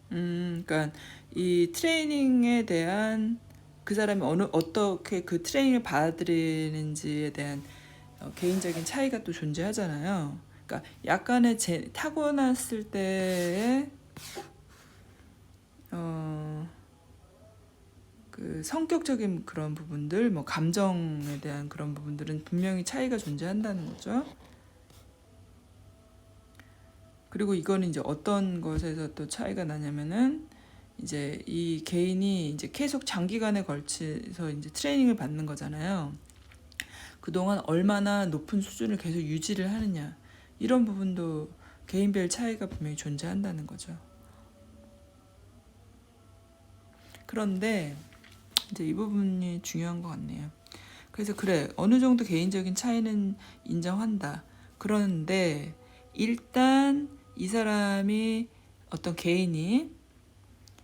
그러니까 이 트레이닝에 대한 그 사람이 어떻게 그 트레이닝을 받아들이는지에 대한 개인적인 차이가 또 존재하잖아요. 그러니까 약간의 타고났을 때의 그 성격적인 그런 부분들, 뭐 감정에 대한 그런 부분들은 분명히 차이가 존재한다는 거죠. 그리고 이거는 이제 어떤 것에서 또 차이가 나냐면은 이제 이 개인이 이제 계속 장기간에 걸쳐서 이제 트레이닝을 받는 거잖아요. 그동안 얼마나 높은 수준을 계속 유지를 하느냐, 이런 부분도 개인별 차이가 분명히 존재한다는 거죠. 그런데 이제 이 부분이 중요한 것 같네요. 그래서 그래, 어느 정도 개인적인 차이는 인정한다. 그런데 일단 이 사람이 어떤 개인이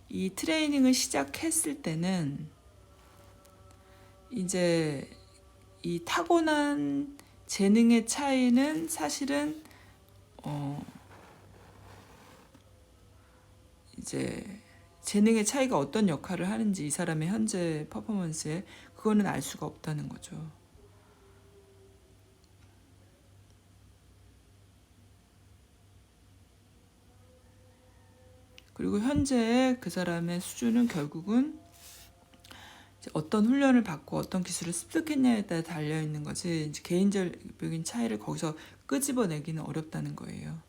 이 트레이닝을 시작했을 때는 이제 이 타고난 재능의 차이는 사실은 이제 재능의 차이가 어떤 역할을 하는지 이 사람의 현재 퍼포먼스에 그거는 알 수가 없다는 거죠. 그리고 현재 그 사람의 수준은 결국은 어떤 훈련을 받고 어떤 기술을 습득했냐에 따라 달려 있는 거지, 이제 개인적인 차이를 거기서 끄집어내기는 어렵다는 거예요.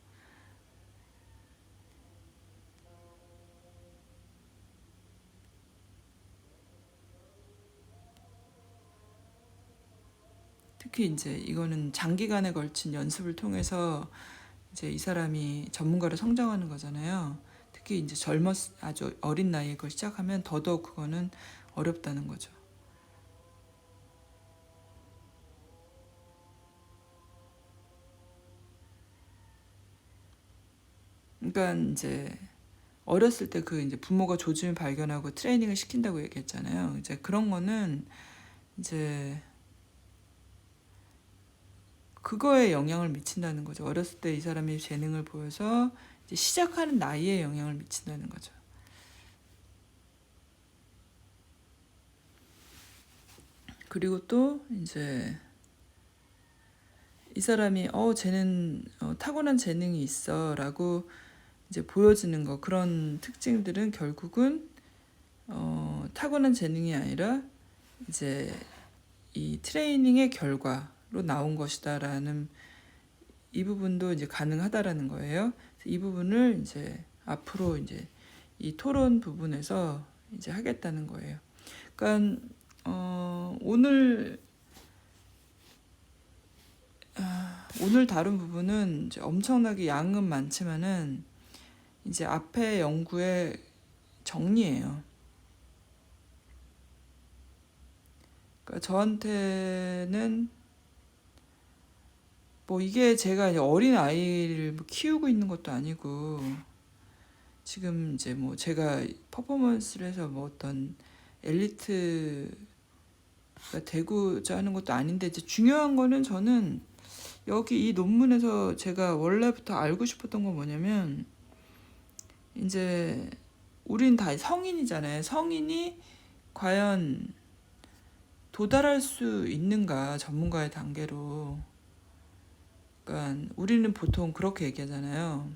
특히 이제 이거는 장기간에 걸친 연습을 통해서 이제 이 사람이 전문가로 성장하는 거잖아요. 특히 이제 아주 어린 나이에 그걸 시작하면 더더욱 그거는 어렵다는 거죠. 그러니까 이제 어렸을 때 그 이제 부모가 조짐을 발견하고 트레이닝을 시킨다고 얘기했잖아요. 이제 그런 거는 이제 그거에 영향을 미친다는 거죠. 어렸을 때 이 사람이 재능을 보여서 이제 시작하는 나이에 영향을 미친다는 거죠. 그리고 또 이제 이 사람이 쟤는 타고난 재능이 있어라고 이제 보여지는 거, 그런 특징들은 결국은 타고난 재능이 아니라 이제 이 트레이닝의 결과로 나온 것이다라는 이 부분도 이제 가능하다라는 거예요. 이 부분을 이제 앞으로 이제 이 토론 부분에서 이제 하겠다는 거예요. 그러니까 오늘 다룬 부분은 이제 엄청나게 양은 많지만은 이제 앞에 연구의 정리예요. 그러니까 저한테는 뭐 이게 제가 이제 어린 아이를 뭐 키우고 있는 것도 아니고 지금 이제 뭐 제가 퍼포먼스를 해서 뭐 어떤 엘리트가 되고자 하는 것도 아닌데, 이제 중요한 거는 저는 여기 이 논문에서 제가 원래부터 알고 싶었던 건 뭐냐면, 이제 우린 다 성인이잖아요. 성인이 과연 도달할 수 있는가, 전문가의 단계로. 그러니까 우리는 보통 그렇게 얘기하잖아요.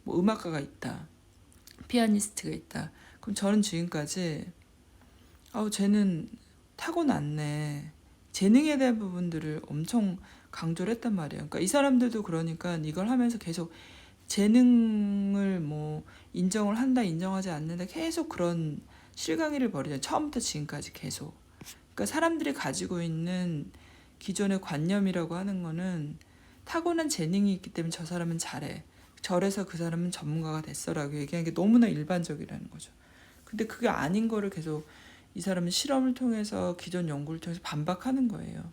뭐 음악가가 있다, 피아니스트가 있다. 그럼 저는 지금까지 쟤는 타고났네, 재능에 대한 부분들을 엄청 강조를 했단 말이에요. 그러니까 이 사람들도 그러니까 이걸 하면서 계속 재능을 뭐 인정을 한다, 인정하지 않는다, 계속 그런 실강의를 벌이잖아요. 처음부터 지금까지 계속. 그러니까 사람들이 가지고 있는 기존의 관념이라고 하는 거는 타고난 재능이 있기 때문에 저 사람은 잘해, 저래서 그 사람은 전문가가 됐어라고 얘기하는 게 너무나 일반적이라는 거죠. 근데 그게 아닌 거를 계속 이 사람은 실험을 통해서 기존 연구를 통해서 반박하는 거예요.